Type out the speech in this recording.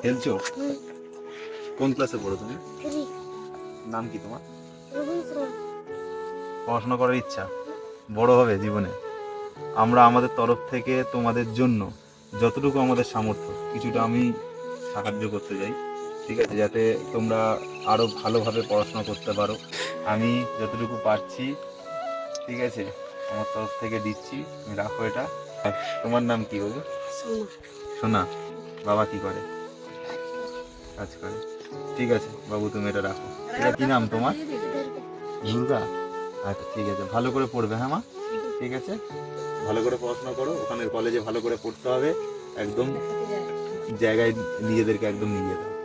খেলছো? কোন ক্লাসে পড়ো তুমি? নাম কি তোমার? পড়াশোনা করার ইচ্ছা, বড় হবে জীবনে। আমরা আমাদের তরফ থেকে তোমাদের জন্য যতটুকু আমাদের সামর্থ্য কিছুটা আমি সাহায্য করতে চাই, ঠিক আছে, যাতে তোমরা আরো ভালোভাবে পড়াশোনা করতে পারো। আমি যতটুকু পারছি, ঠিক আছে, আমার তরফ থেকে দিচ্ছি। তুমি রাখো এটা। আর তোমার নাম কি বাবু? সোনা। বাবা কি করে? কাজ করে। ঠিক আছে বাবু, তুমি এটা রাখো। এটা কি নাম তোমার? দুর্গা। আচ্ছা ঠিক আছে, ভালো করে পড়বে হ্যাঁ মা? ঠিক আছে, ভালো করে পড়াশোনা করো, ওখানে কলেজে ভালো করে পড়তে হবে, একদম জায়গায় নিজেদেরকে একদম নিয়ে যেতে হবে।